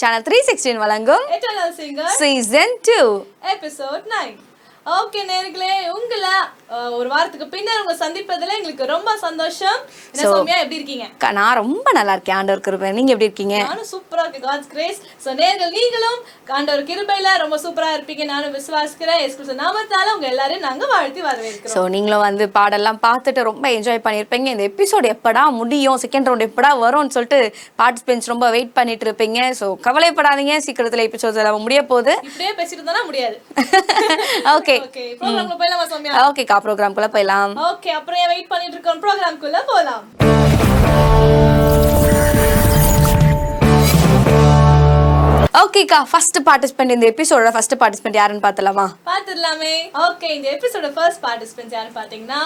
Channel 316 வழங்கும் Eternal Singer season 2 episode 9. Okay நேயர்களே, உங்களை ஒரு வாரத்துக்கு பின்னர் உங்க சந்திப்பதில் எங்களுக்கு ரொம்ப சந்தோஷம். என்ன சௌமியா, எப்படி இருக்கீங்க? நான் ரொம்ப நல்லா இருக்கேன், ஆண்டவர் கிருபை. நீங்க எப்படி இருக்கீங்க? நானும் சூப்பரா இருக்கேன், காட்ஸ் கிரேஸ். சோ நேயர்கள், நீங்களும் ஆண்டவர் கிருபையில ரொம்ப சூப்பரா இருப்பீங்க நானும் விசுவாசிக்கிறேன். இயேசு கிறிஸ்து நாமத்தால உங்க எல்லாரையும் நாங்க வாழ்த்தி வரவேற்கிறோம். சோ நீங்களும் பாடெல்லாம் பார்த்துட்டு ரொம்ப என்ஜாய் பண்ணியிருப்பீங்க. இந்த எபிசோட் எப்படா முடியும், செகண்ட் ரவுண்ட் எப்படா வரும்னு சொல்லிட்டு பார்ட்டிசிபென்ட்ஸ் ரொம்ப வெயிட் பண்ணிட்டு இருப்பீங்க. சோ கவலைப்படாதீங்க, சீக்கிரத்துல எபிசோட் முடிய போகுது. இப்படியே பேசிட்டு இருந்தா முடியாது. ஓகே ப்ரோகிராம்க்குள்ள போயிடலாமா சௌமியா? ஓகேக்கா, ப்ரோகிராம்க்குள்ள போயிடலாம். ஓகே, அப்புறம் ஏன் வெயிட் பண்ணிட்டு இருக்கோம், ப்ரோகிராம்க்குள்ள போலாம். ஓகேக்கா, ஃபர்ஸ்ட் பார்ட்டிசிபென்ட், இந்த எபிசோட ஃபர்ஸ்ட் பார்ட்டிசிபென்ட் யாருன்னு பார்த்தலாமா? பார்த்துடலாமே. ஓகே, இந்த எபிசோட ஃபர்ஸ்ட் பார்ட்டிசிபென்ட் யாருன்னு பார்த்தீங்கன்னா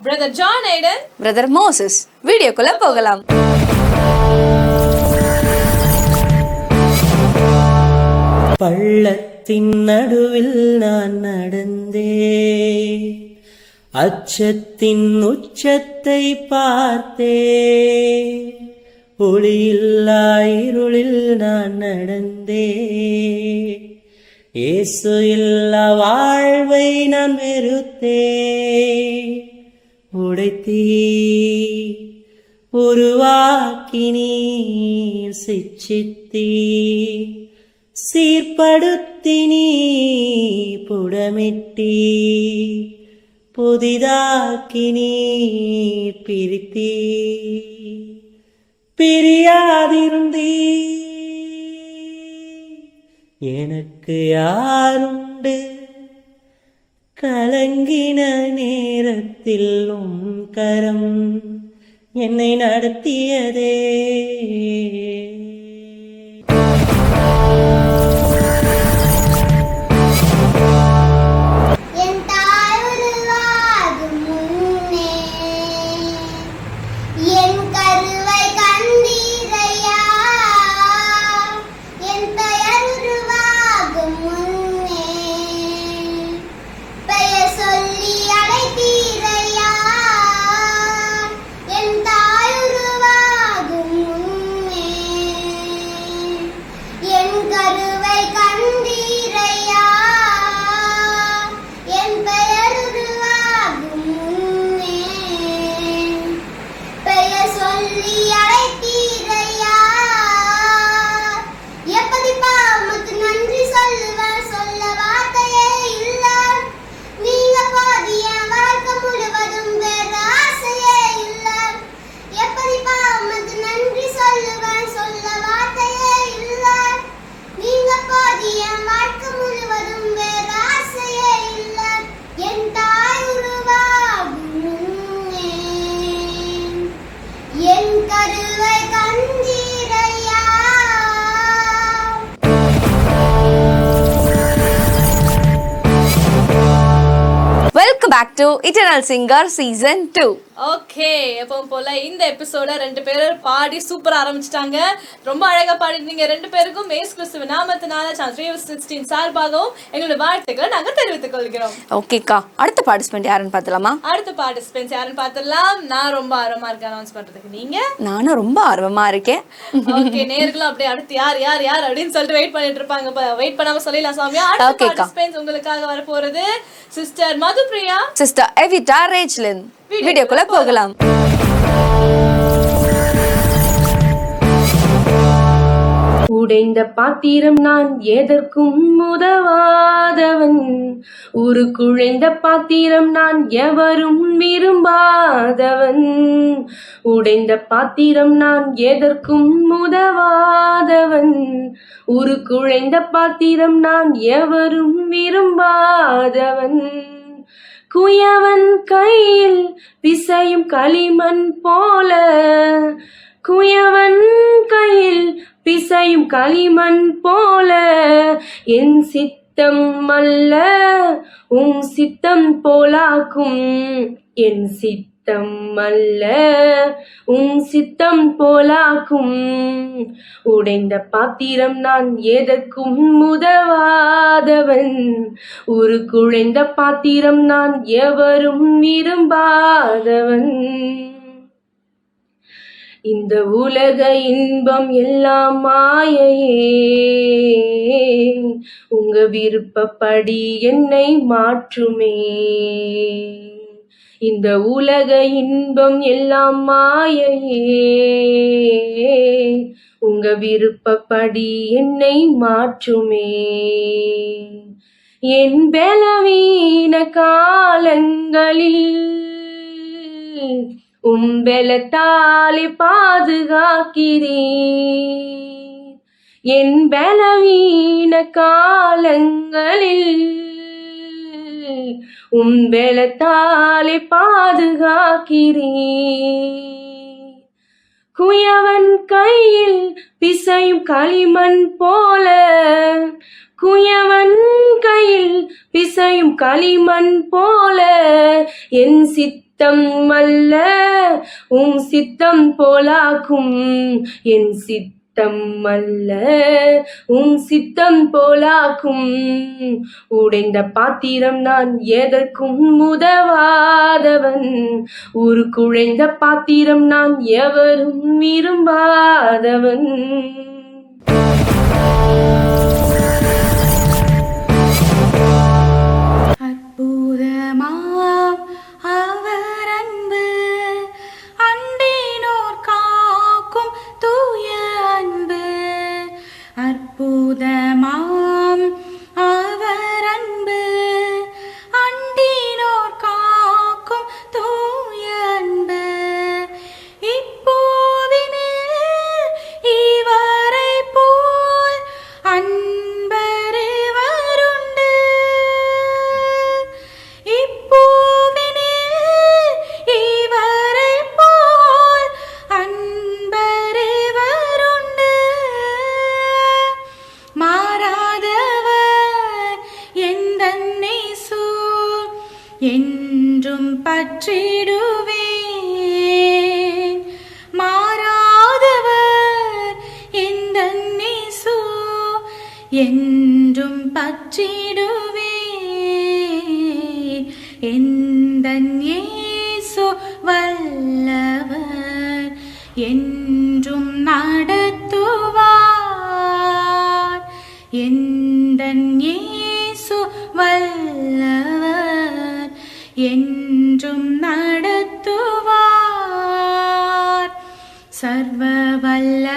பிரதர் ஜான் ஐடன், பிரதர் மோசஸ். வீடியோக்குள்ள போகலாம். பள்ளத்தின் நடுவில் நான் நடந்தே, அச்சத்தின் உச்சத்தை பார்த்தே, ஒளியில்லா இருளில் நான் நடந்தே, இயேசு இல்லா வாழ்வை நான் வெறுத்தே, உடைத்தீ உருவாக்கினீ சிச்சித்தீ, சீர்படுத்தினீ புடமிட்டீ, புதிதாக்கினீ பிரித்தீ, பிரியாதிருந்தீ, எனக்கு யாருண்டு, கலங்கின நேரத்தில் உம் கரம் என்னை நடத்தியதே. Back to Eternal Singer Season 2. Okay, எப்பவும் போல இந்த எபிசோட ரெண்டு பேரும் பாடி சூப்பரா ஆரம்பிச்சிட்டாங்க. ரொம்ப அழகா பாடிட்டீங்க. ரெண்டு பேருக்கும் இயேசு கிறிஸ்து நாமத்தினால சேனல் 316 சார்பாகவும் எங்களுடைய வாழ்த்துக்களை நாங்க தெரிவித்துக் கொள்கிறோம். ஓகேக்கா, அடுத்த பார்ட்டிசிபென்ட் யாருன்னு பார்த்தலாமா? அடுத்த பார்ட்டிசிபென்ட் யாருன்னு பார்த்தலாம். நான் ரொம்ப ஆர்வமா இருக்கேன் அனௌன்ஸ் பண்றதுக்கு. நீங்க? நானும் ரொம்ப ஆர்வமா இருக்கேன். ஓகே, நேயர்களும் அப்படியே அடுத்து யார் யார் யார் அப்படின்னு சொல்லிட்டு வெயிட் பண்ணிட்டு இருப்பாங்க. வெயிட் பண்ணாம சொல்லிடலாம் சாமியா. அடுத்த பார்ட்டிசிபென்ட் உங்களுக்காக வர போறது சிஸ்டர் மதுப்பிரியா, சிஸ்டர் எவிட்டா ரேச்லின். வீடியோக்குள்ள போகலாம். உடைந்த பாத்திரம் நான் எதற்கும் உதவாதவன், ஒரு குழைந்த பாத்திரம் நான் எவரும் விரும்பாதவன், உடைந்த பாத்திரம் நான் எதற்கும் உதவாதவன், ஒரு குழைந்த பாத்திரம் நான் எவரும் விரும்பாதவன், குயவன் கையில் பிசையும் களிமண் போல, குயவன் கையில் பிசையும் களிமண் போல, என் சித்தம் அல்ல உம் சித்தம் போலாக்கும், என் சித்தம் அல்ல உம் சித்தம் போலாக்கும், உடைந்த பாத்திரம் நான் எதற்கும் உதவாதவன், ஒரு குழைந்த பாத்திரம் நான் எவரும் விரும்பாதவன், இந்த உலக இன்பம் எல்லாம் மாயையே, உங்க விருப்பப்படி என்னை மாற்றுமே. இந்த உலக இன்பம் எல்லாம் மாயையே, உங்க விருப்பப்படி என்னை மாற்றுமே. என் பலவீன காலங்களில் பலத்தாலே பாதுகாக்கிறீர். என் பலவீன காலங்களில் பலத்தாலே பாதுகாக்கிறீர். குயவன் கையில் பிசையும் களிமண் போல, குயவன் கையில் பிசையும் களிமண் போல, என் சித்தம் அல்ல சித்தம் போலாக்கும். என் சித்தம் அல்ல சித்தம் போலாக்கும். உடைந்த பாத்திரம் நான் எதற்கும் உதவாதவன், ஒரு குழைந்த பாத்திரம் நான் எவரும் விரும்பாதவன். அற்புதமாம் அவர் அன்பு, அண்டினோர் காக்கும் தூய அன்பு. அற்புதமாம் அவர் அன்பு, அண்டினோர் காக்கும் தூய அன்பு. இப்போதினில் இவரை போல் அன்பறிவருண்டு. இப்போதினில் இவரை போல் அன்பறிவருண்டு. மாறாதவர் எந்தன் இயேசு, என்றும் பற்றிடுவேன். மாறாதவர் எந்தன் இயேசு, என்றும் பற்றிடுவேன். எந்தன் இயேசு வல்லவர், என்றும் நடத்துவார். எந்தன் இயேசு வல்லவர், என்றும் நடத்துவார். சர்வ வல்ல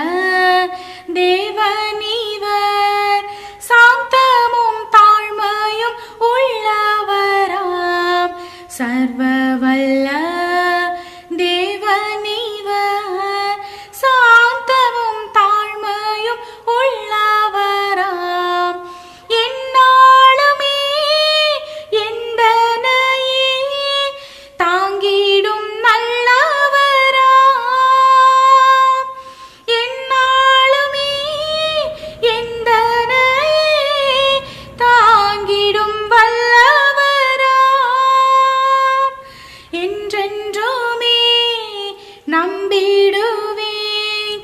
தேவனிவர், சாந்தமும் தாழ்மையும் உள்ளவராம். சர்வ வல்ல தேவனிவர், சாந்தமும் தாழ்மையும் உள்ளவராம். எந்நாளுமே எந்தனையே தாங்கிடும் நல்லவராம். எந்நாளுமே எந்தனையே தாங்கிடும் வல்லவராம். என்றென்றுமே நம்பிடுவேன்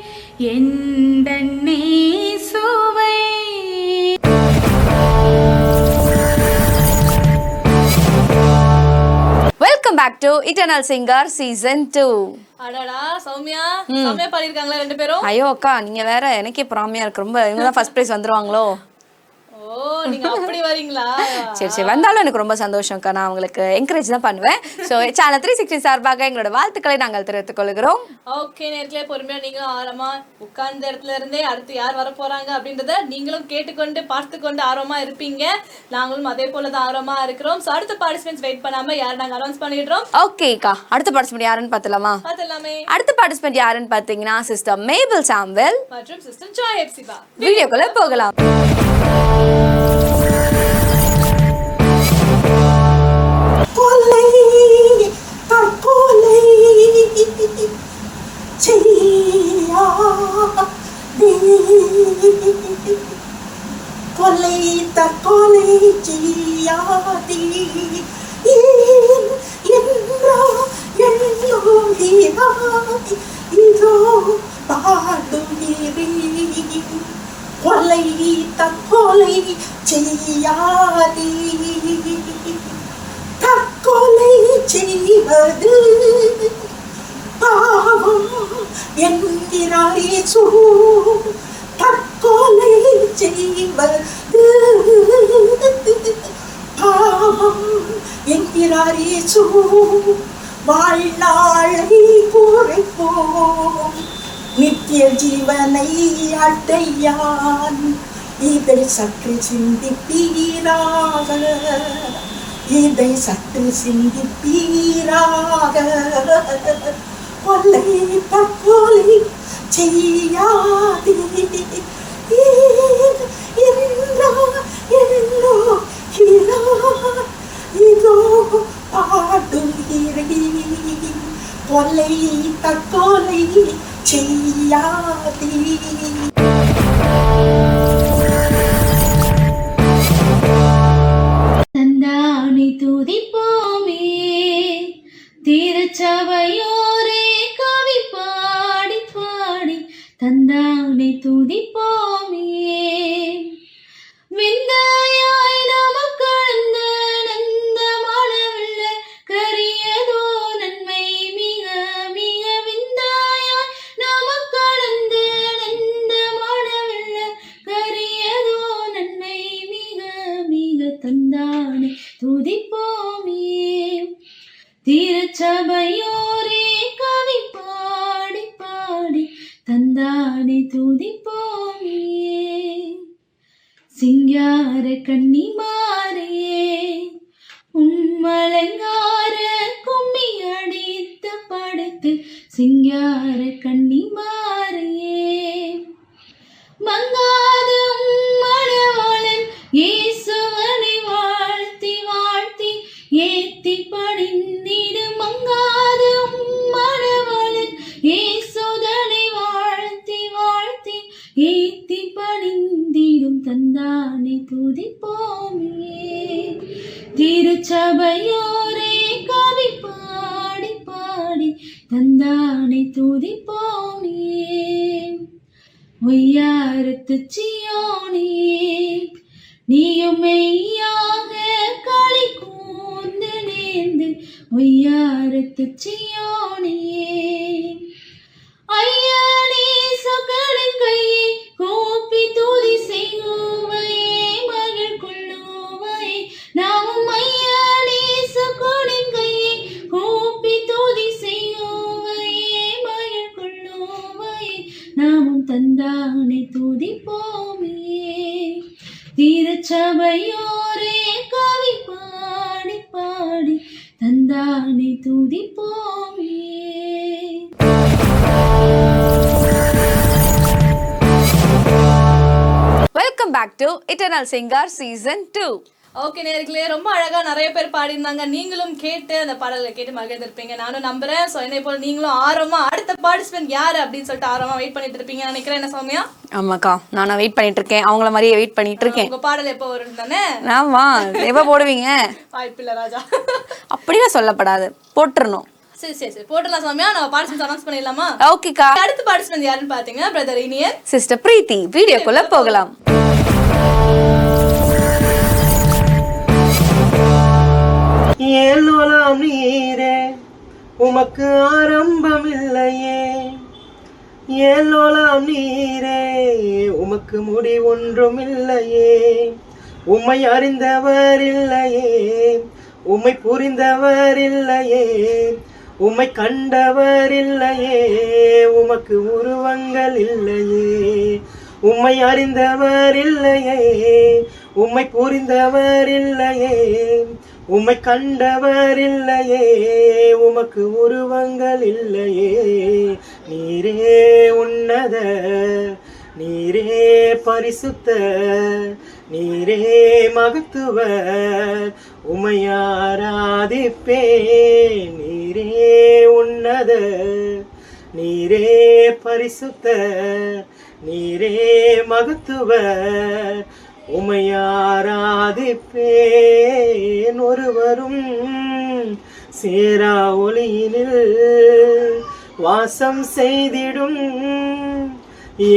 எந்தன் இயேசுவை. Welcome back to eternal singer season 2. அடடா சௌமியா, செம்மையா பாடிருக்காங்களா ரெண்டு பேரும்? ஐயோ அக்கா, நீங்க வேற எனக்கே பொறாமையா இருக்கு. ரொம்ப இவங்க தான் ஃபர்ஸ்ட் பிரைஸ் வந்துருவாங்களோ. ஓ, நீங்க அப்படி வரீங்களா? சரி சரி, வந்தாலும் எனக்கு ரொம்ப சந்தோஷம்க்கா. நான் உங்களுக்கு என்கரேஜ் தான் பண்ணுவேன். ஸோ சேனல் 360 சார்பாக எங்களோட வாழ்த்துக்களை நாங்கள் தெரிவித்துக் கொள்கிறோம். ஓகே, நேரத்திலே பொறுமையா நீங்களும் ஆர்வமா உட்கார்ந்த இடத்துல இருந்தே அடுத்து யார் வர போறாங்க அப்படின்றத நீங்களும் கேட்டுக்கொண்டு பார்த்து கொண்டு ஆர்வமா இருப்பீங்க. நாங்களும் அதே போலதான் ஆர்வமா இருக்கிறோம். ஸோ அடுத்த பார்ட்டிசிபென்ட்ஸ் வெயிட் பண்ணாம யார் நாங்க அனௌன்ஸ் பண்ணிடுறோம். ஓகேக்கா, அடுத்த பார்ட்டிசிபென்ட் யாருன்னு பார்த்தலாமா? பார்த்தலாமே. அடுத்த பார்ட்டிசிபென்ட் யாருன்னு பார்த்தீங்கன்னா சிஸ்டர் மேபிள் சாம்வெல் மற்றும் சிஸ்டர் ஜாய் எப்சிபா. வீடியோக்குள்ள போகலாம். கொலை தற்கொலை செய்யாதே, கொலை தற்கொலை செய்யாதே என்றோ எண்ணோகிறாய், இதோ பாடுகிறேன். கொலை தற்கொலை செய்யாதே, தற்கொலை செய்வது பாவம் என்கிறார் இயேசு தற்கொலை செய்வது பாவம் என்கிறார் இயேசு வாழ்நாளை குறைப்போம் நித்திய ஜீவனை அடையான் இதை சற்று சிந்திப்பீராக இதை சற்று சிந்திப்பீராக கொலை தற்கொலை செய்யாதே என்னோ இதோ பாடுகிறேன் கொலை தற்கொலை செய்யாதே. தந்தானை துதிப்போமே திருச்சபையோரே கவி பாடி பாடி தந்தானை துதிப்போமே விந்தையாய் நமக்கழந்த நந்தமானவல்ல கரியதோ நன்மை மிக மிக விந்தையாய் நமக்கழந்த நந்தமானவல்ல கரியதோ நன்மை மிக மிக தந்தானை துதிப்போமே திருச்சபையோரே கவி பாடி பாடி தந்தானை துதிப்போமே சிங்கார கன்னிமாரே உம்மலங்கார கும்மி அடித்து படுத்து சிங்கார கன்னிமாரே மங்காத மணவாளன் இயேசுவனை வாழ்த்தி வாழ்த்தி ஏத்தி பணிந்திடு மங்காத மணவாளன் இயேசுதனை வாழ்த்தி வாழ்த்தி ஏத்தி பணிந்திடும் தந்தானை துதிப்போமே திருச்சபையோரே கவி பாடி பாடி தந்தானை துதிப்போமே ஒய்யாரத்து சியோனே நீயும் மெய்யாக களி கூர்ந்து நேர்ந்து ஒய்யாரத்து சியோனே ஐயனே சொக்கலின் கையை கோப்பி துதி செய்குவையே மகிழ் கொள்ளுவையே நாமும் ஐயனே சொக்கலின் கையை கோப்பி துதி செய்குவையே மகிழ் கொள்ளுவையே நாமும் தந்தானை துதிப்போமே திருச்சபையோரே கவி பாடி பாடி தந்தானை துதிப்போமே. Welcome back to eternal singer season 2. Okay நேர்களே, ரொம்ப அழகா நிறைய பேர் பாடியிருந்தாங்க. நீங்களும் கேட்டு அந்த பாடலை கேட்டு மகிழ்ந்திருப்பீங்க நானும் நம்புறேன். ஸோ என்னை போல நீங்களும் ஆர்வமா அடுத்த பார்ட்டிசிபென்ட் யாரு அப்படின்னு சொல்லிட்டு ஆர்வமா வெயிட் பண்ணிட்டு இருப்பீங்க நினைக்கிறேன். என்ன சௌமியா? ஆமாக்கா, நானும் வெயிட் பண்ணிட்டு இருக்கேன். அவங்கள மாதிரியே வெயிட் பண்ணிட்டு இருக்கேன். உங்க பாடல் எப்போ வரும் தானே? ஆமா, எப்ப போடுவீங்க? வாய்ப்பில்லை ராஜா. அப்படியே சொல்லப்படாது, போட்டுறணும். சரி சரி சரி போட்டலாம் சௌமியா. நம்ம பார்ட்டிசிபென்ட் அனௌன்ஸ் பண்ணிடலாமா? ஓகேக்கா. அடுத்த பார்ட்டிசிபென்ட் யாருன்னு பாத்தீங்கன்னா பிரதர் இனியன் சிஸ்டர் பிரீத்தி. வீடியோக்குள்ள போகலாம். ஏலோலாம் நீரே உமக்கு ஆரம்பம் இல்லையே, ஏலோலாம் நீரே உமக்கு முடி ஒன்றும் இல்லையே, உம்மை அறிந்தவர் இல்லையே, உம்மை புரிந்தவர் இல்லையே, உம்மை கண்டவர் இல்லையே, உமக்கு உருவங்கள் இல்லையே, உம்மை அறிந்தவர் இல்லையே, உம்மை புரிந்தவர் இல்லையே, உம்மை கண்டவர் இல்லையே, உமக்கு உருவங்கள் இல்லையே. நீரே உன்னத, நீரே பரிசுத்த, நீரே மகத்துவ, உம்மை ஆராதிப்பே. நீரே உன்னத, நீரே பரிசுத்த, நீரே மகத்துவ, உம்மை ஆராதிப்பேன். ஒருவரும் சேரா ஒளியினில் வாசம் செய்திடும்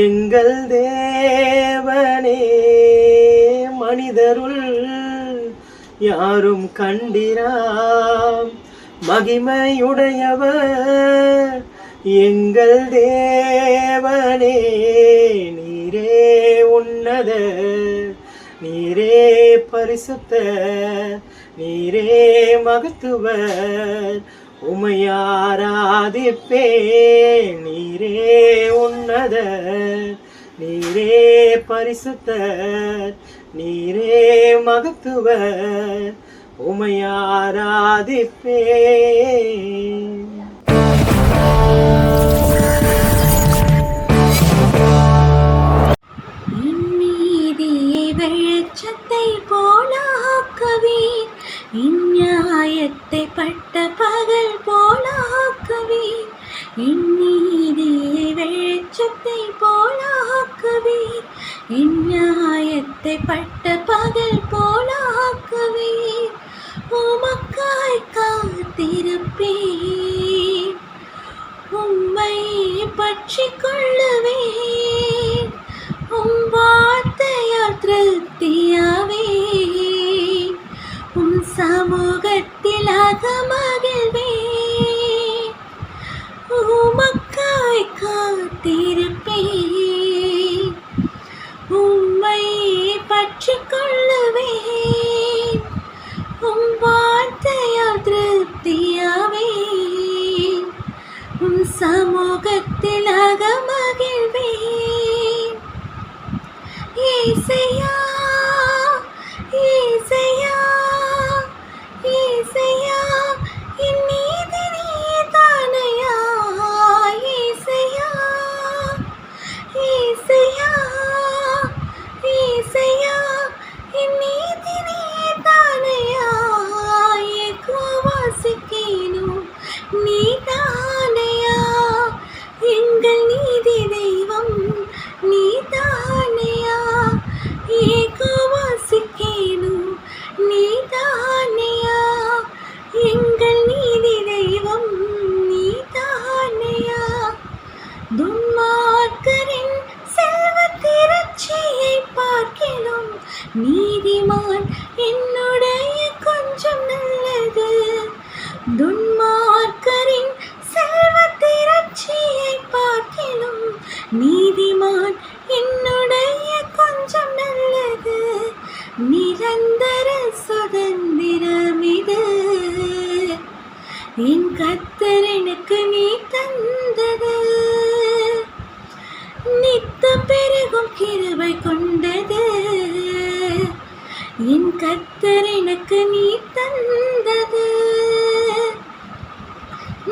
எங்கள் தேவனே, மனிதருள் யாரும் கண்டிராம் மகிமையுடையவர் எங்கள் தேவனே நீரே உன்னத, நீரே பரிசுத்த, நீரே மகத்துவர், உம்மை ஆராதிப்பேன். நீரே உன்னத, நீரே பரிசுத்தர், நீரே மகத்துவர், உம்மை ஆராதிப்பேன். நீதியை வெளிச்சத்தை போலாக்குவீர், நியாயத்தை பட்ட பகல் போலாக்குவீர். நீதியை வெளிச்சத்தை போலாக்குவீர், நியாயத்தை பட்ட பகல் போலாக்குவீர். உமக்காய் காத்திருப்பேன், உம்மை பற்றி கொள்ளுவேன். உம் வார்த்தையால் திருப்தியாவே, உம் சமூகத்தில் அகமகிழ்வேன். உமக்காய் காத்திருப்பேன், உம்மை பற்றி கொள்ளுவேன். உம் வார்த்தையால் திருப்தியாவே, உம் சமூகத்தில் அகமகிழ்வேன். ஏசையா ஏசையா ஏசையா, என் நீதி நீதானையா. ஏசையா ஏசையா ஏசையா, என் நீதி நீதானையா. யெகோவாசிக்கேனோ நீதானையா, எங்கள் நீதி தெய்வம் நீதானையா. யெகோவாசிக்கேனோ நீதானையா, எங்கள் நீதி தெய்வம் நீதானையா. துன்மார்க்கரின் செல்வத் திரட்சியை பார்க்கிலும் நீதிமான் என்னுடைய கொஞ்சம் நல்லது. துன்மார்க்கரின் செல்வத் திரட்சியை பார்க்கிலும் நீதிமான் என்னுடைய கொஞ்சம் நல்லது. நிரந்தர சுதந்திரம் இது, என் கர்த்தர் எனக்கு நீ தந்தது. நித்த பெருகும் கிருபை கொண்டது, என் கர்த்தர் எனக்கு நீ தந்தது.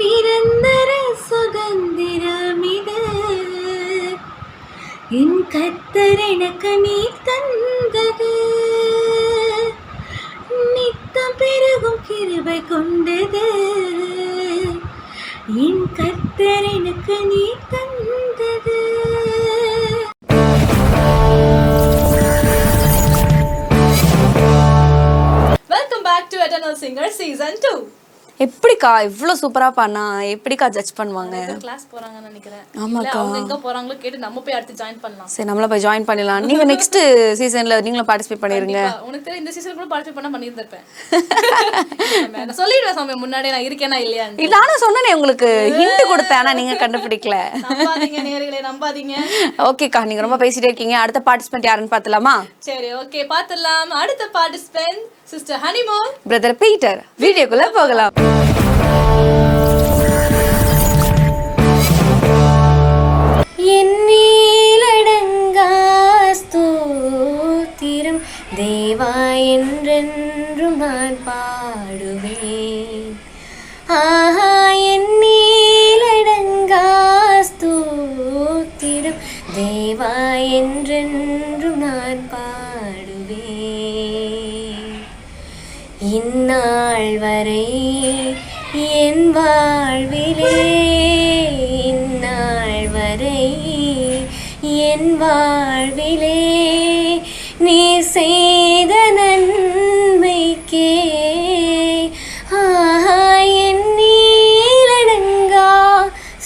நிரந்தர சுதந்திரம் இது, என் கர்த்தர் எனக்கு நீ தந்தது. நித்தம் பெருகும் கிருபை கொண்டது, என் கர்த்தர் எனக்கு நீ தந்தது. Welcome back to Eternal Singer season 2. எப்படிக்கா இவ்வளோ சூப்பரா பண்ணா எப்படிக்கா ஜட்ஜ் பண்ணுவாங்க? கிளாஸ் போறாங்கன்னு நினைக்கிறேன். ஆமாக்கா. அவங்க எங்க போறாங்களோ கேட்டு நம்ம போய் அடுத்து ஜாயின் பண்ணலாம். சரி நம்மள போய் ஜாயின் பண்ணிடலாம். நீங்க நெக்ஸ்ட் சீசன்ல நீங்களும் பார்ட்டிசிபேட் பண்ணிருங்க. உனக்கு தெரியும் இந்த சீசன் கூட பார்ட்டிசிபேட் பண்ண பண்ணியிருந்திருப்பேன். நான் சொல்லிடுவேன் சாமி முன்னாடியே நான் இருக்கேனா இல்லையா. நானும் சொன்னேனே உங்களுக்கு ஹிண்ட் கொடுத்தேன், ஆனா நீங்க கண்டுபிடிக்கல. நம்பாதீங்க நேயர்களே, நம்பாதீங்க. ஓகேக்கா, நீங்க ரொம்ப பேசிட்டே இருக்கீங்க. அடுத்த பார்ட்டிசிபென்ட் யாருன்னு பார்த்தலாமா? சரி ஓகே பாத்துடலாம். அடுத்த participant sister honeymoon, brother Peter. வீடியோக்குள்ள போகலாம். என்னிலடங்கா ஸ்தோத்திரம் தேவா என்றென்றும் நான் பாடுவேன். ஆஹா என்னிலடங்கா ஸ்தோத்திரம் தேவா என்றென்றும் நான் பாடுவேன். இந்நாள் வரை என் வாழ்விலே, இந்நாள் வரை என் வாழ்விலே நீ செய்த நன்மைக்கே ஆஹா என்னிலடங்கா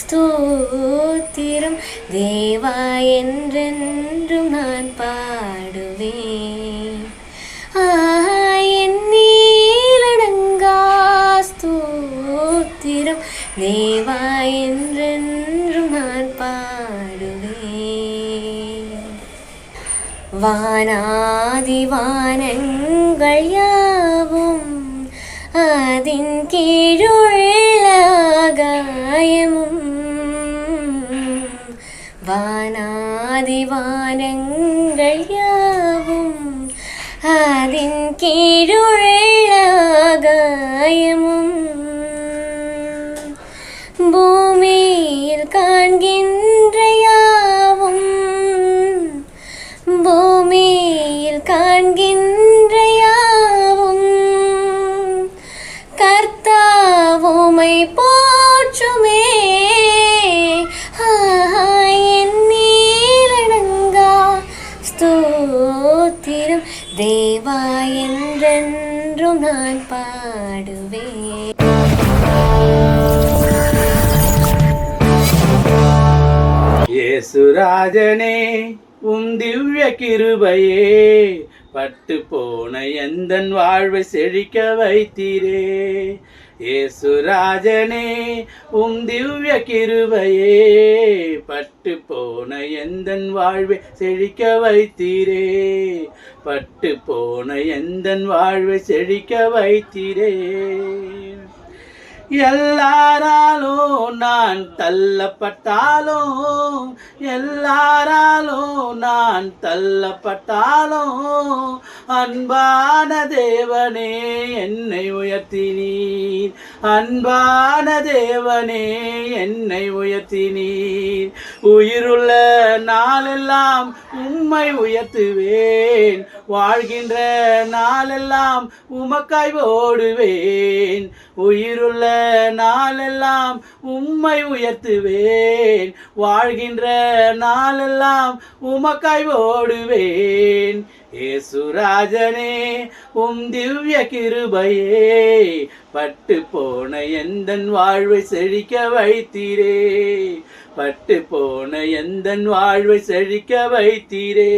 ஸ்தோத்திரம் தேவா என்றென்றும் நான் பாடுவேன். ஆஹா என்னிலடங்கா ஸ்தோத்திரம் ஸ்தோத்திரம் தேவா என்றென்றும் நான் பாடுவேன். வானாதி வானங்கள் யாவும் அதின் கீழுள்ள ஆகாயமும் வானாதி வானங்கள் யாவும் அதின் கீழுள்ள ஆகாயமும் பூமியில் காண்கின்ற யாவும் பூமியில் காண்கின்ற யாவும் கர்த்தாவுமை போற்றுமே. என் நீரடங்கா ஸ்தோத்திரம் தேவா என்றென்றும் நான் பாடுவேன். இயேசுராஜனே உம் திவ்ய கிருபையே பட்டு போன எந்தன் வாழ்வை செழிக்க வைத்தீரே. இயேசுராஜனே உம் திவ்ய கிருபையே பட்டு போன எந்தன் வாழ்வை செழிக்க வைத்தீரே. பட்டு போன எந்தன் வாழ்வை செழிக்க வைத்தீரே. எல்லாராலும் நான் தள்ளப்பட்டாலும் எல்லாராலும் நான் தள்ளப்பட்டாலும் அன்பான தேவனே என்னை உயர்த்தினீர். அன்பான தேவனே என்னை உயர்த்தினீர். உயிருள்ள நாளெல்லாம் உம்மை உயர்த்துவேன். வாழ்கின்ற நாளெல்லாம் உமக்காய் ஓடுவேன். உயிருள்ள நாளெல்லாம் உம்மை உயர்த்துவேன். வாழ்கின்ற நாளெல்லாம் உமக்காய் ஓடுவேன். இயேசுராஜனே உம் திவ்ய கிருபையே பட்டு போன எந்தன் வாழ்வை செழிக்க வைத்தீரே. பட்டு போன எந்தன் வாழ்வை செழிக்க வைத்தீரே.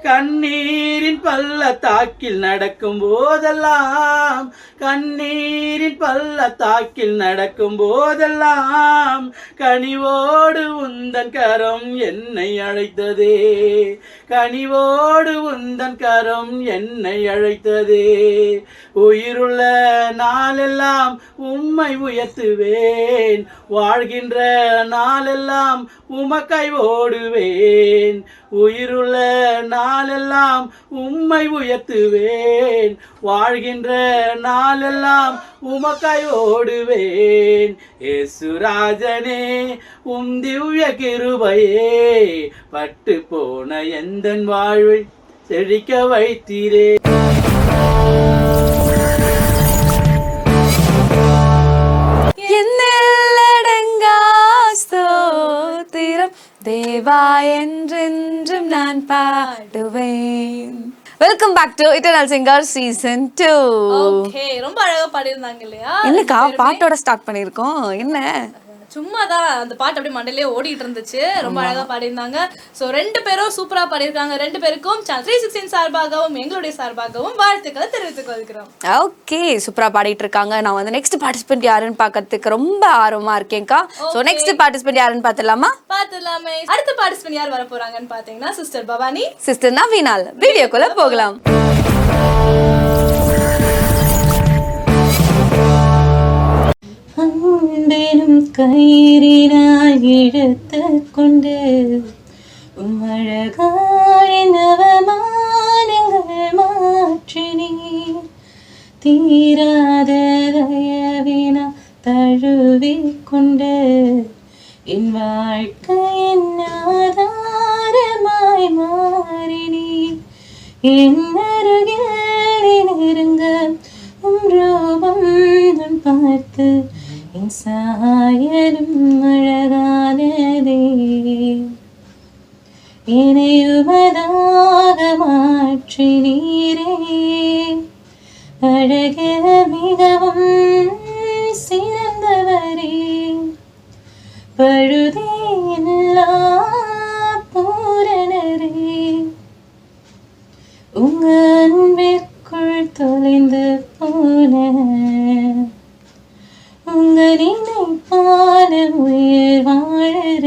கண்ணீரின் பள்ளத்தாக்கில் நடக்கும் போதெல்லாம் கண்ணீரின் பள்ளத்தாக்கில் நடக்கும் போதெல்லாம் கனிவோடு உந்தன் கரம் என்னை அழைத்ததே. கனிவோடு உந்தன் கரம் என்னை அழைத்ததே. உயிருள்ள நாளெல்லாம் உம்மை உயர்த்துவேன். வாழ்கின்ற நாளெல்லாம் உமக்காய் ஓடுவேன். உயிருள்ள நாளெல்லாம் உம்மை உயர்த்துவேன். வாழ்கின்ற நாளெல்லாம் உமக்காய் ஓடுவேன். இயேசுராஜனே உம் திவ்ய கிருபையே பட்டு போன எந்தன் வாழ்வை செழிக்க வைத்தீரே. என்னடங்கா ஸ்தோத்திரம் தேவா என்றென்றும் நான் பாடுவேன். Welcome back to eternal singer season 2. Okay, ரொம்ப அழகா பாடியிருந்தாங்க இல்லையா? என்னக்கா பாட்டோட ஸ்டார்ட் பண்ணிருக்கோம்? என்ன சும்மா தான் அந்த பாட்டு அப்படியே மண்டையிலே ஓடிட்டு இருந்துச்சு. ரொம்ப அழகா பாடியிருந்தாங்க. ஸோ 2 பேரும் சூப்பரா பாடியிருக்காங்க. 2 பேருக்கும் 316 சார்பாகவும் எங்களுடைய சார்பாகவும் வாழ்த்துக்களை தெரிவித்துக் கொள்கிறோம். ஓகே, சூப்பரா பாடிட்டு இருக்காங்க. நான் வந்து நெக்ஸ்ட் பார்ட்டிசிபென்ட் யாருன்னு பார்க்கறதுக்கு ரொம்ப ஆர்வமா இருக்கேன்க்கா. ஸோ நெக்ஸ்ட் பார்ட்டிசிபென்ட் யாருன்னு பார்த்துலாமா? பார்த்துலாமே. அடுத்த பார்ட்டிசிபென்ட் யார் வர போறாங்கன்னு பாத்தீங்கன்னா சிஸ்டர் பவானி, சிஸ்டர் நவீனால். வீடியோக்குள்ள போகலாம். அன்பெனும் கயிறினால் இழுத்து கொண்டு உம்மழகாய் நவமானங்கள் மாற்றினீர். தீராத தயவினா தழுவிக்கொண்டு என் வாழ்க்கையின் ஆதாரமாய் மாறினீர். என் அருகில் நெருங்க உம் ரூபம் நான் பார்த்து என் சாயலும் அழகானதே. என்னை உமதாக மாற்றினீரே. அழகில் மிகவும் சிறந்தவரே. பழுதேயில்லா பூரணரே. உங்க அன்பிற்குள் தொலைந்து போன உங்கள் உயிர் வாழற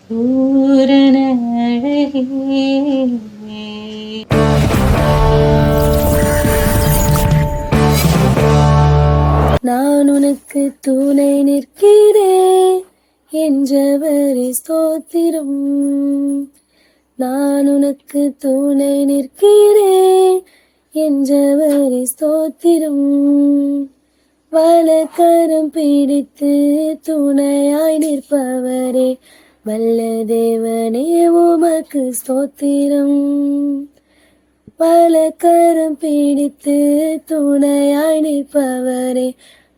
பூரண அழகே. நான் உனக்கு துணை நிற்கிறேன் என்றவரே ஸ்தோத்திரம். நான் உனக்கு துணை நிற்கிறேன் என்றவரே ஸ்தோத்திரம். வலக்கரம் பிடித்து துணையாய் நிற்பவரே வல்ல தேவனே உமக்கு ஸ்தோத்திரம். வலக்கரம் பிடித்து துணையாய் நிற்பவரே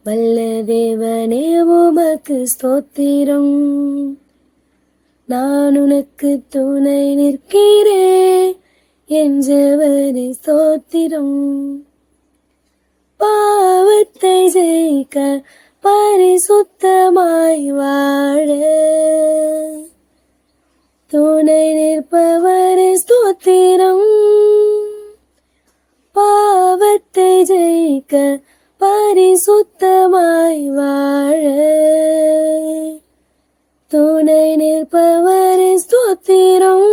வல்ல தேவனே உமக்கு ஸ்தோத்திரம். நான் உனக்கு துணை நிற்கிறேன் என்றவரே ஸ்தோத்திரம். பாவத்தை ஜெயிக்க பரிசுத்தமாய் வாழ துணை நிற்பவரே ஸ்தோத்திரம். பாவத்தை ஜெயிக்க பரிசுத்தமாய் வாழ துணை நிற்பவரே ஸ்தோத்திரம்.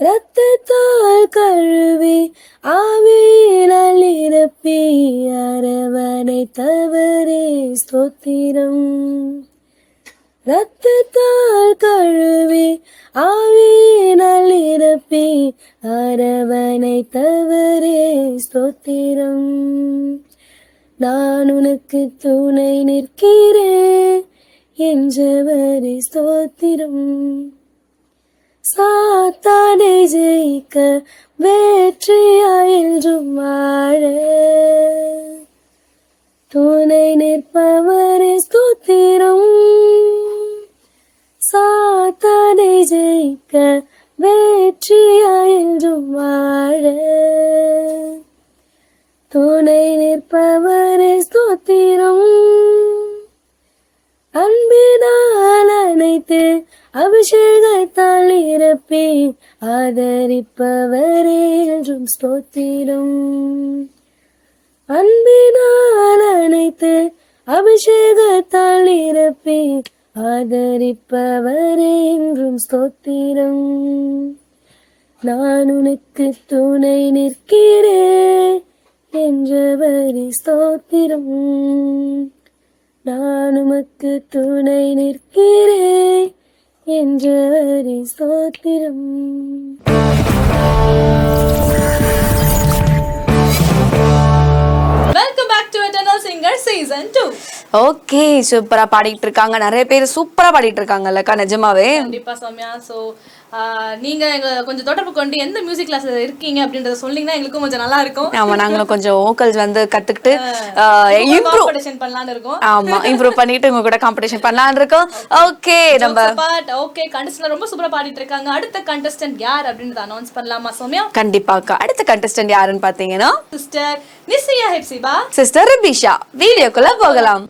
இரத்தத்தால் கழுவி ஆவியினால் நிரப்பி அரவணைத்தவரே ஸ்தோத்திரம். இரத்தத்தால் கழுவி ஆவியினால் நிரப்பி அரவணைத்தவரே ஸ்தோத்திரம். நான் உனக்கு துணை நிற்கிறேன் என்றவரே ஸ்தோத்திரம். சாத்தானை ஜெயிக்க வெற்றியாய் என்றும் வாழ துணை நிற்பவரே ஸ்தோத்திரம். சாத்தானை ஜெயிக்க வெற்றியாய் என்றும் வாழ துணை நிற்பவரே ஸ்தோத்திரம். அன்பினால் அனைத்து அபிஷேகத்தால் நிரப்பி ஆதரிப்பவரே என்றும் ஸ்தோத்திரம். அன்பினால் அனைத்து அபிஷேகத்தால் நிரப்பி ஆதரிப்பவரே என்றும் ஸ்தோத்திரம். நான் உனக்கு துணை நிற்கிறேன் என்றவரே ஸ்தோத்திரம். நான் உமக்கு துணை நிற்கிறேன் என்றவரே ஸ்தோத்திரம். Welcome back to Eternal Singer season 2. Okay, சூப்பரா பாடிட்டு இருக்காங்க. நிறைய பேர் சூப்பரா பாடிட்டு இருக்காங்கல்லக்கா, நிஜமாவே. கண்டிப்பா சௌமியா. ஸோ நீங்க எங்க கொஞ்சம் தொடர்பு கொண்டு எந்த மியூசிக் கிளாஸ்ல இருக்கீங்க அப்படின்றத சொன்னீங்கன்னா எங்களுக்கும் கொஞ்சம் நல்லா இருக்கும். ஆமா, நாங்களும் கொஞ்சம் வோக்கல்ஸ் வந்து கத்துக்கிட்டு காம்படிஷன் பண்ணலாம்னு இருக்கோம். ஆமா, இம்ப்ரூவ் பண்ணிட்டு உங்க கூட காம்படிஷன் பண்ணலாம்னு இருக்கோம். ஓகே, நம்ம ஓகே கண்டஸ்டன்ட் ரொம்ப சூப்பரா பாடிட்டு இருக்காங்க. அடுத்த கண்டஸ்டன்ட் யார் அப்படின்றத அனௌன்ஸ் பண்ணலாமா சௌமியா? கண்டிப்பாக்கா. அடுத்த கண்டஸ்டன்ட் யாருன்னு பாத்தீங்கன்னா சிஸ்டர் நிசியா ஹெப்சிபா, சிஸ்டர் ரிபிஷா. வீடியோக்குள்ள போகலாம்.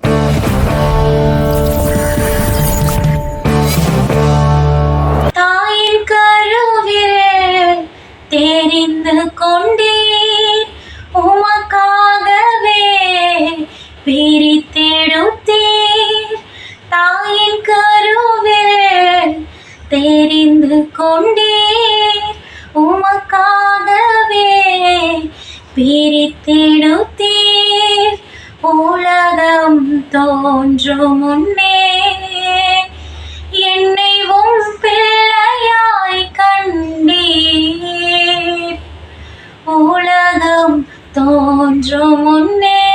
தாயின் கருவில் தெரிந்து கொண்டீர், உமக்காகவே பிரித்தெடுத்தீர். தாயின் கருவில் தெரிந்து கொண்டீர், உமக்காகவே பிரித்தெடுத்தீர். உலகம் தோன்றும் முன்னே என்னை உம் பிள்ளையாய் கண்டீர். உலகம் தோன்றும் முன்னே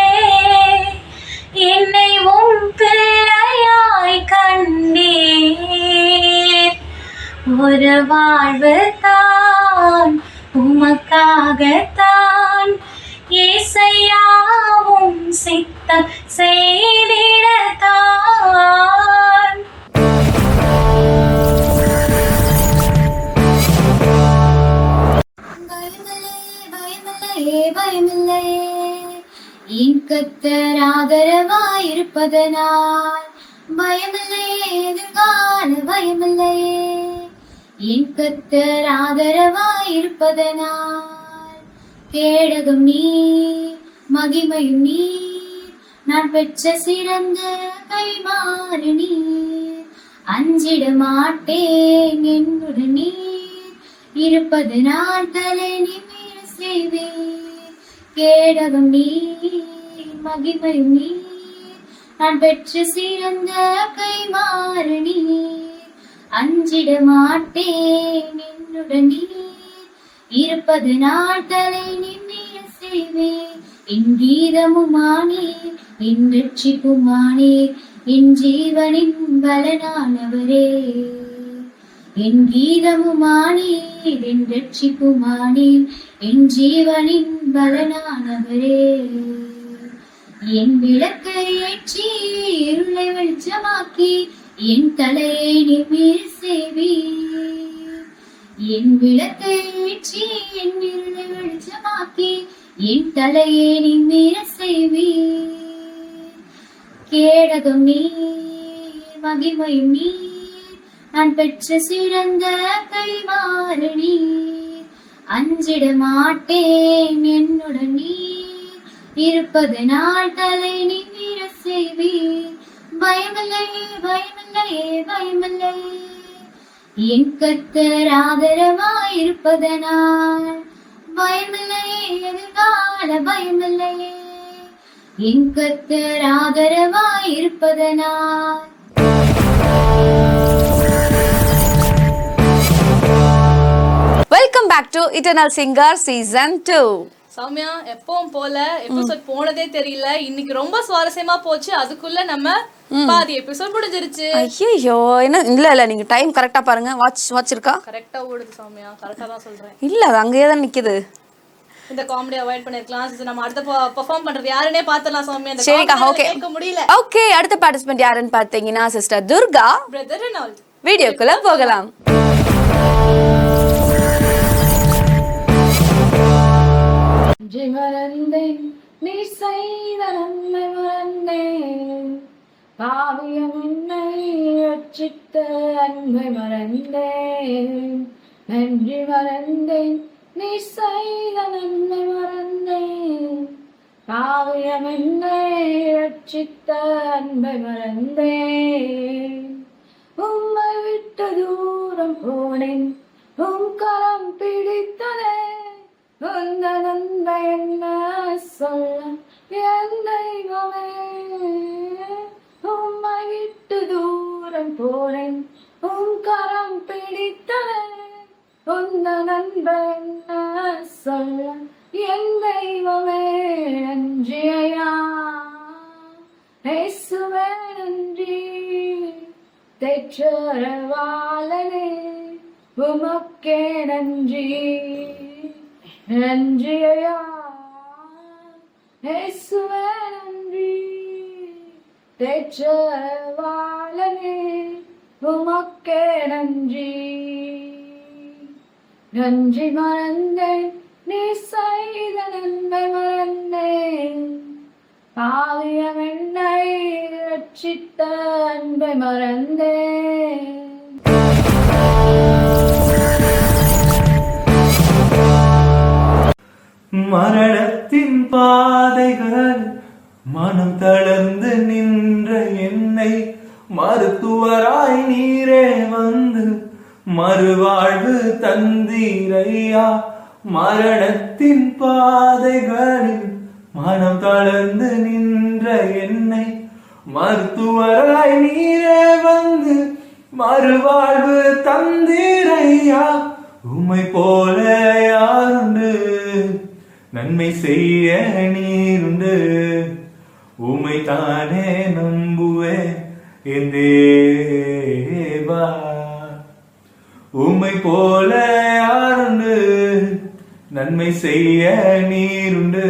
என்னை உம் பிள்ளையாய் கண்டீர். ஒரு வாழ்வு தான் உமக்காகத்தான், இயேசையாவும் சித்தம் செய்திடத்தான். பயமில்லையே, என் கர்த்தர் ஆதரவாயிருப்பதனால் பயமில்லையே, எதிர்கால பயமில்லையே. என் கர்த்தர் ஆதரவாயிருப்பதனால் கேடகம் நீர், மகிமையும் நீர், நான் பெற்ற சிறந்த கைமாறு நீர், அஞ்சிட மாட்டேன் என்னுடன் நீர் இருப்பது நான் தலை நிமிர செய்வேன். கேடகம் நீர் மகிமையும் நீர், நான் பெற்ற சிறந்த கைமாறு நீர், அஞ்சிட மாட்டேன் என்னுடன் நீர் இருப்பது நான் தலை நிமிர செய்வேன். என் கீதமுமானீர், என் ரட்சிப்புமானீர், என் ஜீவனின் பலனானவரே. என் கீதமுமானீர், என் ரட்சிப்புமானீர், என் ஜீவனின் பலனானவரே. என் விளக்கை ஏற்றி இருளை வெளிச்சமாக்கி என் தலையை நிமிர செய்வீர். என் விளக்கை ஏற்றி என் இருளை வெளிச்சமாக்கி என் தலையை நிமிர செய்வீர். கேடகம் நீர் மகிமையும் நீர், நான் பெற்ற சிறந்த கைமாறு நீர், அஞ்சிட மாட்டேன் என்னுடன் நீர் இருப்பது நான் தலை நிமிர செய்வீர். பயமில்லையே பயமில்லையே பயமில்லையே, என் கர்த்தர் ஆதரவாயிருப்பதனால். பயமில்லையே எதிர்கால பயமில்லையே, என் கர்த்தர் ஆதரவாயிருப்பதனால். Welcome back to eternal singer season 2. Soumya, எப்பவும் போல எபிசோட் போனதே தெரியல. இன்னைக்கு ரொம்ப சுவாரஸ்யமா போச்சு. அதுக்குள்ள நம்ம பாதி எபிசோட் முடிஞ்சிருச்சு. ஐயோ, என்ன இல்ல நீங்க டைம் கரெக்டா பாருங்க. வாட்ச் இருக்கா? கரெக்டா ஓடுது சௌமியா, கரெக்டா தான் சொல்றேன். இல்ல அது அங்கேயே தான் நிக்குது. இந்த காமெடி அவாய்ட் பண்ணிருக்கலாம். நம்ம அடுத்த பெர்ஃபார்ம் பண்றது யாருனே பார்த்தலாம் சௌமியா. இந்த சரிக்கா, ஓகே கேட்க முடியல. ஓகே, அடுத்த பார்ட்டிசிபென்ட் யாருன்னு பார்த்தீங்கன்னா சிஸ்டர் துர்கா. Brother Reynold. வீடியோக்குள்ள போகலாம். மறந்தேன் நீ செய்த நன்மை மறந்தேன், பாவியம் என்னை ரட்சித்த அன்பை மறந்தேன். நன்றி மறந்தேன் நீ செய்த நன்மை மறந்தேன், பாவியம் என்னை ரட்சித்த அன்பை மறந்தேன். உம்மை விட்டு தூரம் போனேன், உம் கரம் பிடித்தனே, உந்த நன்மை என்ன சொல்ல என் தெய்வமே. உம்மை விட்டு தூரம் போனேன், உம் கரம் பிடித்தனே, உந்த நன்மை என்ன சொல்ல என் தெய்வமே. நன்றி ஐயா இயேசுவே நன்றி, தேற்றரவாளனே உமக்கே நன்றி. நன்றி ஐயா இயேசுவே நன்றி, தேற்றரவாளனே உமக்கே நன்றி. நன்றி மறந்தேன் நீ செய்த நன்மை மறந்தேன், பாவியம் என்னை ரட்சித்த அன்பை மறந்தேன். மரணத்தின் பாதைகள் மனம் தளர்ந்து நின்ற என்னை மருத்துவராய் நீரே வந்து மறுவாழ்வு தந்தீரையா. மரணத்தின் பாதைகளில் மனம் தளர்ந்து நின்ற என்னை மருத்துவராய் நீரே வந்து மறுவாழ்வு தந்தீரையா. உம்மை போல யாருண்டு, நன்மை செய்ய நீருண்டு, உம்மை தானே நம்புவேன் என் தேவா. உம்மை போல யாருண்டு, நன்மை செய்ய நீருண்டு,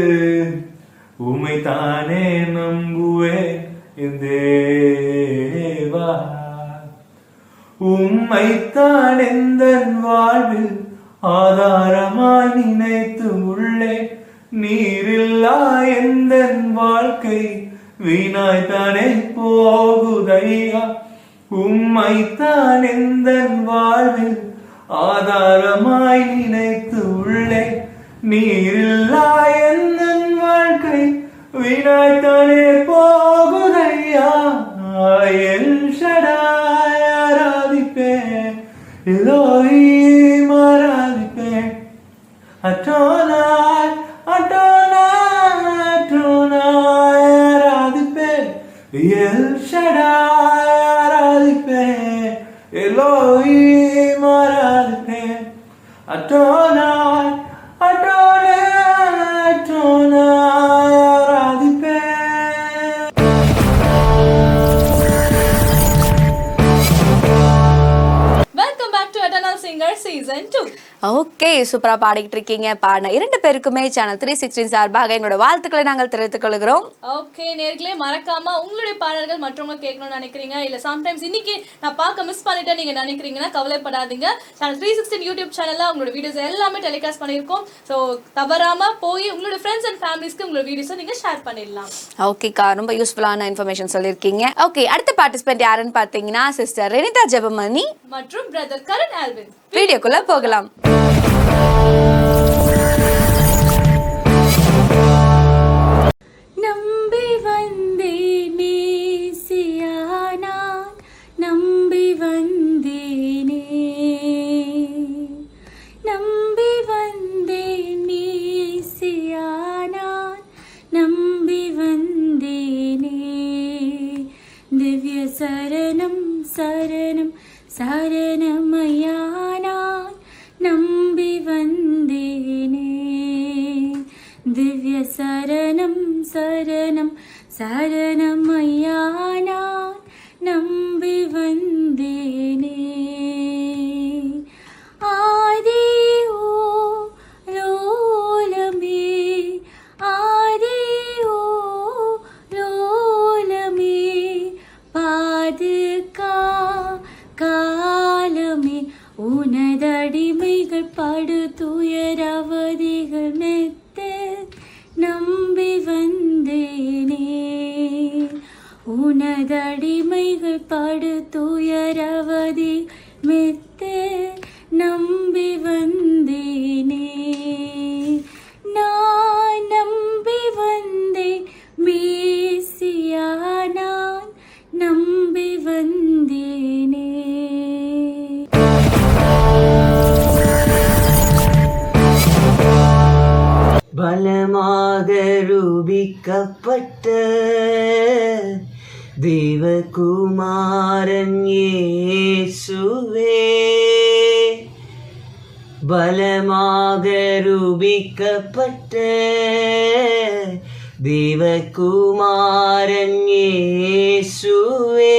உம்மை தானே நம்புவேன் என் தேவா. உம்மைத்தான் எந்தன் வாழ்வில் ஆதாரமாய் நினைத்து உள்ளே, நீரில்லா எந்தன் வாழ்க்கை வீணாய்த்தானே போகுதையா. உம்மைத்தான் எந்தன் வாழ்வில் ஆதாரமாய் நினைத்து உள்ளே, நீரில்லா எந்தன் வாழ்க்கை வீணாய்த்தானே போகுதையா எல் ஷடாய் ஆராதிப்பேன் எலோஹீம் ஆராதிப்பேன் அட்டோனாய் ஆராதிப்பேன் எல் ஷடாய் ஆராதிப்பேன் எலோஹீம் ஆராதிப்பேன் அட்டோனாய் ஆராதிப்பேன். Welcome back to Eternal Singer season 2. Okay, சூப்பரா பாடிக்கிட்டு இருக்கீங்க. பாடின 2 பேருக்குமே சேனல் 316 சார்பாக எங்களோட வாழ்த்துக்களை நாங்கள் தெரிவித்துக் கொள்கிறோம். ஓகே, நேர்களே மறக்காம உங்களுடைய பாடல்கள் மற்றவங்க கேட்கணும்னு நினைக்கிறீங்க, இல்ல சம்டைம்ஸ் இன்னைக்கு நான் பார்க்க மிஸ் பண்ணிட்டேன் நீங்க நினைக்கிறீங்கன்னா கவலைப்படாதீங்க. சேனல் 316 யூடியூப் சேனல்ல உங்களோட வீடியோஸ் எல்லாமே டெலிகாஸ்ட் பண்ணியிருக்கோம். ஸோ தவறாம போய் உங்களோட ஃப்ரெண்ட்ஸ் அண்ட் ஃபேமிலிஸ்க்கு உங்களோட வீடியோஸை நீங்க ஷேர் பண்ணிடலாம். ஓகேக்கா, ரொம்ப யூஸ்ஃபுல்லான இன்ஃபர்மேஷன் சொல்லியிருக்கீங்க. ஓகே, அடுத்த பார்ட்டிசிபென்ட் யாருன்னு பார்த்தீங்கன்னா சிஸ்டர் ரெனிதா ஜெபமணி மற்றும் பிரதர் கரண் ஆல்வின். வீடியோக்குள்ள போகலாம். நம்பி வந்தேன் மேசியா நான் நம்பி வந்தேனே நம்பி வந்தேன் மேசியா நான் நம்பி வந்தேனே திவ்ய சரணம் சரணம் சரணமையா நான் நம்பி வந்தேனே திவ்ய சரணம் சரணம் சரணமையா நான் நம்பி வந்தேனே ஆதி ஓ லோலமே ஆதி ஓ லோலமே காலமே உனதடிமைகள் படு துயரவதிகள் மெத்த நம்பி வந்தேனே உனதடிமைகள் படு துயரவதி மெத்த நம்பி வந்தேனே நான் நம்பி வந்தேன் மேசியா நான் நம்பி வந்தேனே. பலமாக ரூபிக்கப்பட்ட தேவகுமாரன் இயேசுவே பலமாக ரூபிக்கப்பட்ட தேவகுமாரன் இயேசுவே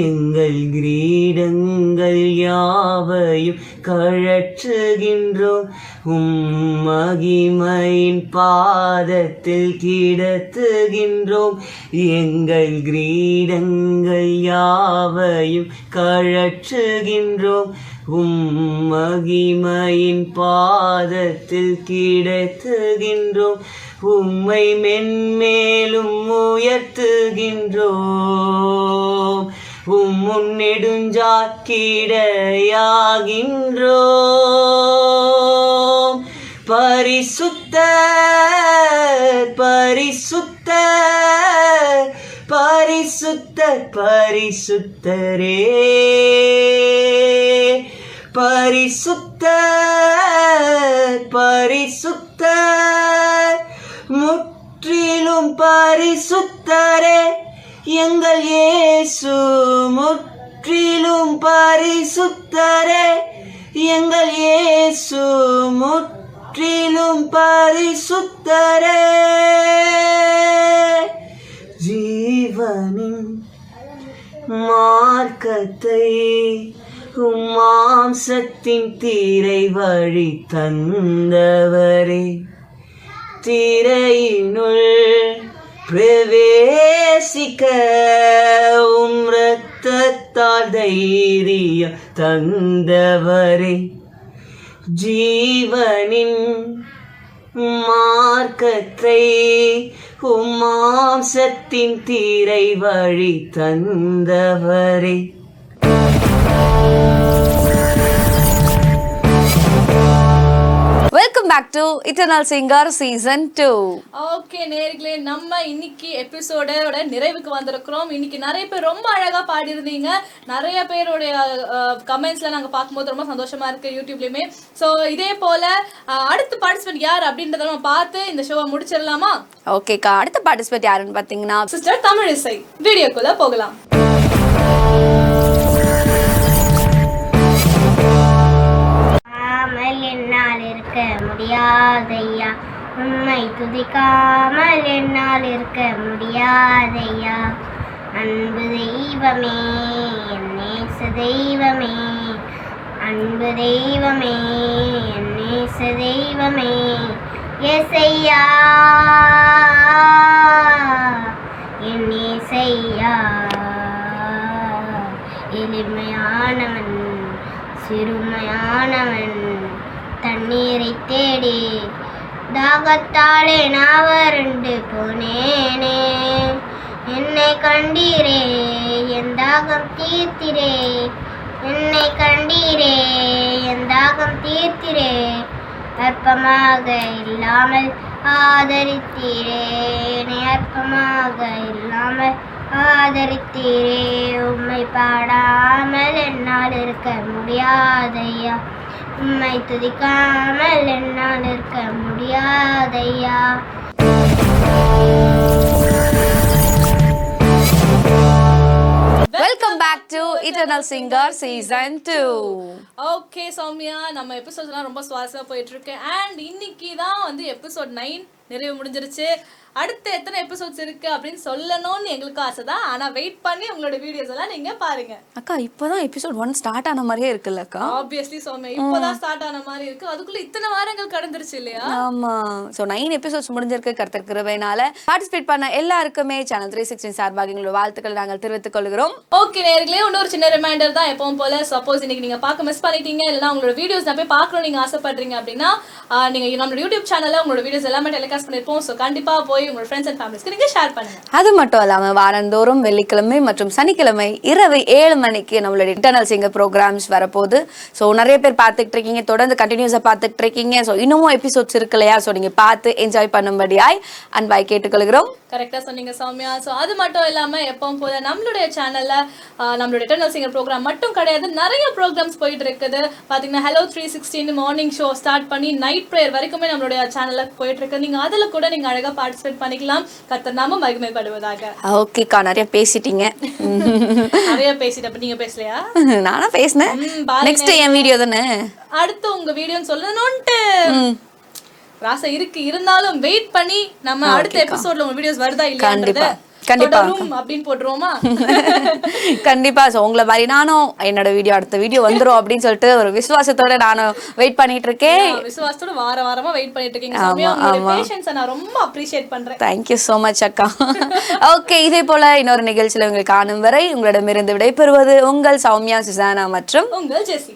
எங்கள் கிரீடங்கள் யாவையும் கழற்றுகின்றோம் மகிமையின் பாதத்தில் கிடத்துகின்றோம் எங்கள் கிரீடங்கள் யாவையும் கழற்றுகின்றோம் மகிமையின் பாதத்தில் கிடத்துகின்றோம் உம்மை மென்மேலும் உயர்த்துகின்றோம் முன்னெடுஞ்சாக்கிடையாகின்றோம் பரிசுத்தர் பரிசுத்தர் பரிசுத்தர் பரிசுத்தரே பரிசுத்தர் பரிசுத்தர் முற்றிலும் பரிசுத்தரே எங்கள் இயேசு முற்றிலும் பரிசுத்தரே எங்கள் இயேசு முற்றிலும் பரிசுத்தரே ஜீவனின் மார்க்கத்தை மாம்சத்தின் தீரை வழி தந்தவரே திரையினுள் பிரவேசிக்க இரத்தத்தால் தைரியம் தந்தவரே ஜீவனின் மார்க்கத்தை மாம்சத்தின் தீரை வழி தந்தவரே welcome welcome back to eternal singer season 2. Okay நேர்களே, நம்ம இன்னைக்கு எபிசோடோட நிறைவுக்கு வந்திருக்கிறோம். இன்னைக்கு நிறைய பேர் ரொம்ப அழகா பாடியிருந்தீங்க. நிறைய பேருடைய கமெண்ட்ஸ்ல நாங்க பார்க்கும்போது ரொம்ப சந்தோஷமா இருக்கு யூடியூப்லயுமே. ஸோ இதே போல அடுத்த பார்ட்டிசிபென்ட் யார் அப்படின்றத நம்ம பார்த்து இந்த ஷோவை முடிச்சிடலாமா? ஓகேக்கா, அடுத்த பார்ட்டிசிபென்ட் யாருன்னு பார்த்தீங்கன்னா சிஸ்டர் தமிழிசை. வீடியோக்குள்ள போகலாம். என்னால் இருக்க முடியாதையா, உண்மை துதிக்காமல் என்னால் இருக்க முடியாதையா. அன்பு தெய்வமே, என் நேச தெய்வமே, அன்பு தெய்வமே, என் நேச தெய்வமே, ஏசையா என் ஏசையா. எளிமையானவன் சிறுமையானவன், தண்ணீரை தேடி தாகத்தாலே நான் வறண்டு போனேனே. என்னை கண்டீரே, என் தாகம் தீர்த்திரே, என்னை கண்டீரே, என் தாகம் தீர்த்திரே. அற்பமாக இல்லாமல் ஆதரித்தீரே, என்னை அற்பமாக இல்லாமல் ஆதரித்தீரே. உம்மை பாடாமல் என்னால் இருக்க முடியாதையா, உம்மை துதிக்காமல் என்னால் இருக்க முடியாதையா. Welcome back to eternal singer season 2. Okay Soumya, நம்ம எபிசோட்ஸ்லாம் ரொம்ப சுவாரஸ்யமா போயிட்டு இருக்கு. அண்ட் இன்னைக்கு தான் வந்து எபிசோட் 9 நிறைவு முடிஞ்சிருச்சு. அடுத்து எத்தனை எபிசோட்ஸ் இருக்கு அப்படின்னு சொல்லணும்னு எங்களுக்கு ஆசை தான். ஆனா வெயிட் பண்ணி உங்களோட வீடியோஸ் எல்லாம் நீங்க பாருங்க. அக்கா, இப்போதான் எபிசோட் 1 ஸ்டார்ட் ஆன மாதிரியே இருக்குல்லக்கா? ஆப்வியஸ்லி சௌமியா, இப்போதான் ஸ்டார்ட் ஆன மாதிரி இருக்கு. அதுக்குள்ள இத்தனை வாரங்கள் கடந்துருச்சு இல்லையா? ஆமா. ஸோ 9 எபிசோட்ஸ் முடிஞ்சிருக்கு. கர்த்தர் கிருபையினால பார்ட்டிசிபேட் பண்ண எல்லாருக்குமே சேனல் 316 சார்பாக எங்களோட வாழ்த்துக்களை நாங்கள் தெரிவித்துக் கொள்கிறோம். ஓகே நேர்களே, இன்னொரு சின்ன ரிமைண்டர் தான். எப்பவும் போல சப்போஸ் இன்னைக்கு நீங்க பார்க்க மிஸ் பண்ணிட்டீங்க, இல்லைன்னா உங்களோட வீடியோஸ் நான் போய் பார்க்கணும் நீங்க ஆசைப்படுறீங்க அப்படின்னா நீங்க நம்மளோட யூடியூப் சேனல்ல உங்களோட வீடியோஸ் எல்லாமே டெலிகாஸ்ட் பண்ணிருப்போம். ஸோ கண்டிப்பா போய் உங்களோட ஃப்ரெண்ட்ஸ் அண்ட் ஃபேமிலிஸ்க்கு நீங்க ஷேர் பண்ணுங்க. அது மட்டும் இல்லாம வாரந்தோறும் வெள்ளிக்கிழமை மற்றும் சனிக்கிழமை இரவு 7 மணிக்கு நம்மளோட இன்டர்னல் சிங்கர் ப்ரோக்ராம்ஸ் வரப்போகுது. ஸோ நிறைய பேர் பார்த்துட்டு இருக்கீங்க, தொடர்ந்து கண்டினியூஸா பார்த்துட்டு இருக்கீங்க. ஸோ இன்னமும் எபிசோட்ஸ் இருக்கு இல்லையா? ஸோ நீங்க பார்த்து என்ஜாய் பண்ணும்படியாய் அன்பாய் கேட்டுக்கொள்கிறோம். கரெக்டா சொன்னீங்க சௌமியா. ஸோ அது மட்டும் இல்லாம எப்பவும் போல நம்மளுடைய சேனல்ல நம்மளோட இன்டர்னல் சிங்கர் ப்ரோக்ராம் மட்டும் கிடையாது, நிறைய ப்ரோக்ராம்ஸ் போயிட்டு இருக்குது. பாத்தீங்கன்னா ஹலோ 316 மார்னிங் ஷோ ஸ்டார்ட் பண்ணி நைட் ப்ரேயர் வரைக்குமே நம்மளுடைய சேனல்ல போயிட்டு இருக்கு. நீங்க அதுல கூட நீங்க அழகா பார்ட்டிசிபேட் பண்ணிக்கலாம். கர்த்தர் நாம மகிமைப்படுவதாக. ஓகேக்கா, நிறைய பேசிட்டீங்க. நிறைய பேசிட்டு அப்ப நீங்க பேசலையா? நானா பேசினேன். நெக்ஸ்ட் என் வீடியோ தானே, அடுத்து உங்க வீடியோன்னு சொல்லணும்ட்டு ராசை இருக்கு. இருந்தாலும் வெயிட் பண்ணி நம்ம அடுத்த எபிசோட்ல உங்க வீடியோஸ் வருதா இல்லையான்றத கண்டிப்பா அப்படின்னு போட்டுருவோமா? கண்டிப்பா. சோ உங்களை மாதிரி நானும் என்னோட வீடியோ அடுத்த வீடியோ வந்துரும் அப்படின்னு சொல்லிட்டு ஒரு விசுவாசத்தோட நானும் வெயிட் பண்ணிட்டு இருக்கேன். விசுவாசத்தோட வாரமா வெயிட் பண்ணிட்டு இருக்கீங்க சௌமியா. உங்களோட பேஷன்ஸை நான் ரொம்ப அப்ரிஷியேட் பண்றேன். Thank you so much அக்கா. ஓகே, இதே போல இன்னொரு நிகழ்ச்சியில உங்களை காணும் வரை உங்களிடமிருந்து விடைபெறுவது உங்கள் சௌமியா, சுசானா மற்றும் உங்கள் ஜெசி.